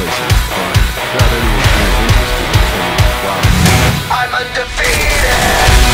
place is fun. Not anyone who's interested in killing the flowers. I'm undefeated.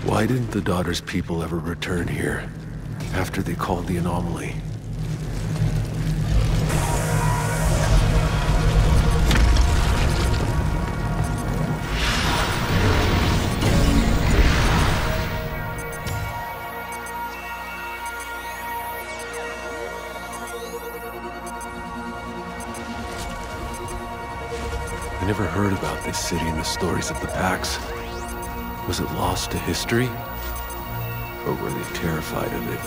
Why didn't the daughter's people ever return here after they called the anomaly? I never heard about this city in the stories of the packs. Was it lost to history? Or were they terrified of it?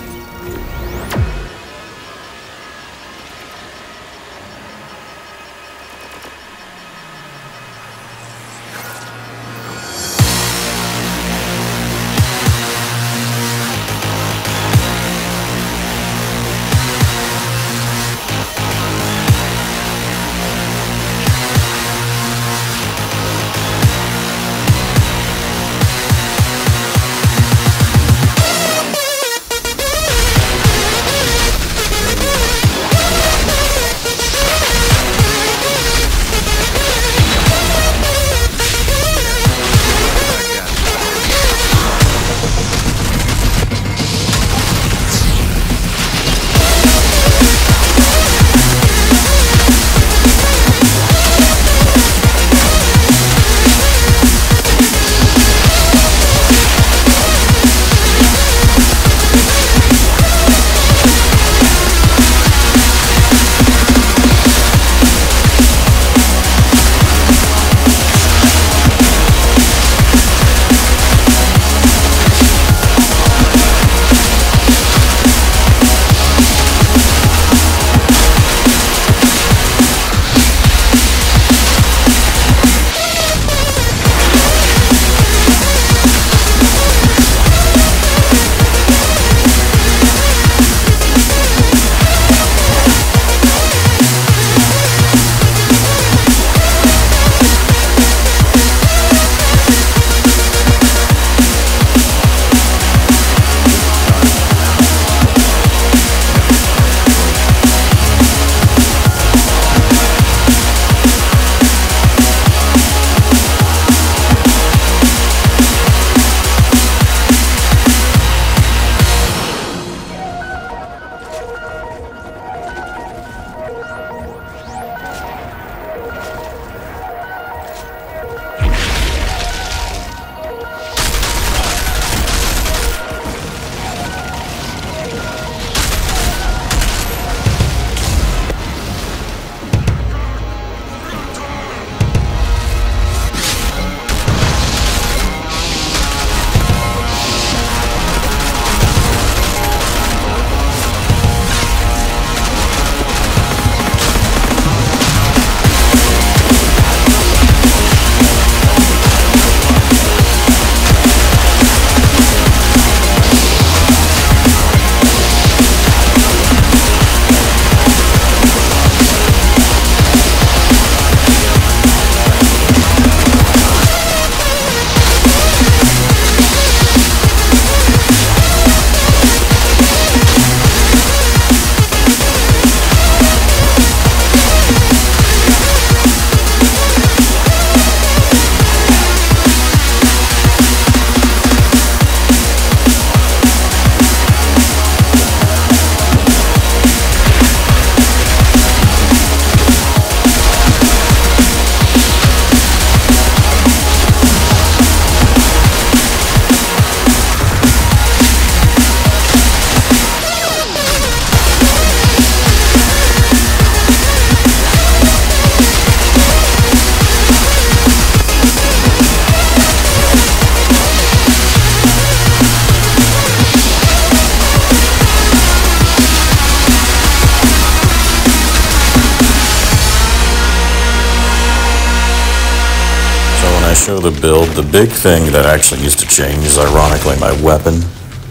show the build, the big thing that actually needs to change is ironically my weapon,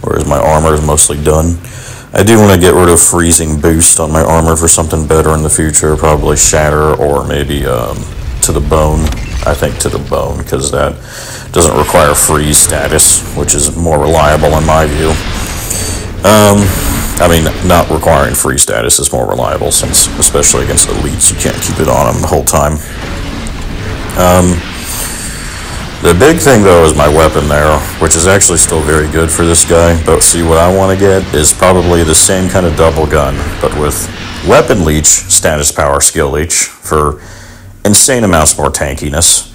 whereas my armor is mostly done. I do want to get rid of freezing boost on my armor for something better in the future, probably shatter or maybe to the bone. I think to the bone, because that doesn't require freeze status, which is more reliable in my view. I mean, not requiring freeze status is more reliable, since especially against elites you can't keep it on them the whole time. The big thing though is my weapon there, which is actually still very good for this guy, but see, what I want to get is probably the same kind of double gun, but with weapon leech, status power, skill leech, for insane amounts more tankiness,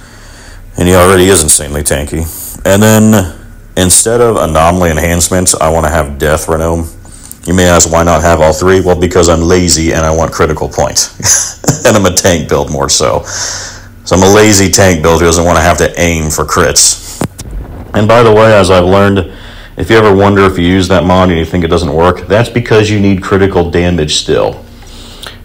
and he already is insanely tanky. And then, instead of anomaly enhancements, I want to have death renome. You may ask, why not have all three? Well, because I'm lazy and I want critical point. And I'm a tank build more so. So I'm a lazy tank build who doesn't want to have to aim for crits. And by the way, as I've learned, if you ever wonder if you use that mod and you think it doesn't work, that's because you need critical damage still.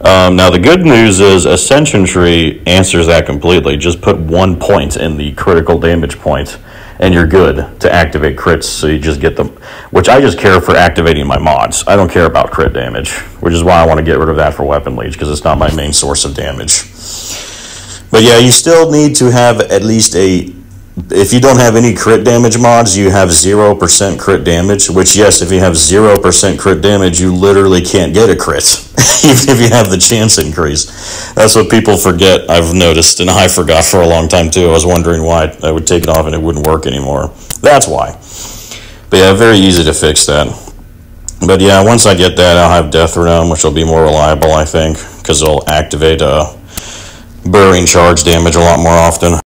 Now the good news is Ascension Tree answers that completely. Just put 1 point in the critical damage point and you're good to activate crits, so you just get them. Which I just care for activating my mods. I don't care about crit damage, which is why I want to get rid of that for weapon leech, because it's not my main source of damage. But yeah, you still need to have at least a... If you don't have any crit damage mods, you have 0% crit damage, which, yes, if you have 0% crit damage, you literally can't get a crit, even if you have the chance increase. That's what people forget, I've noticed, and I forgot for a long time, too. I was wondering why I would take it off and it wouldn't work anymore. That's why. But yeah, very easy to fix that. But yeah, once I get that, I'll have Death Realm, which will be more reliable, I think, because it'll activate burrowing charge damage a lot more often.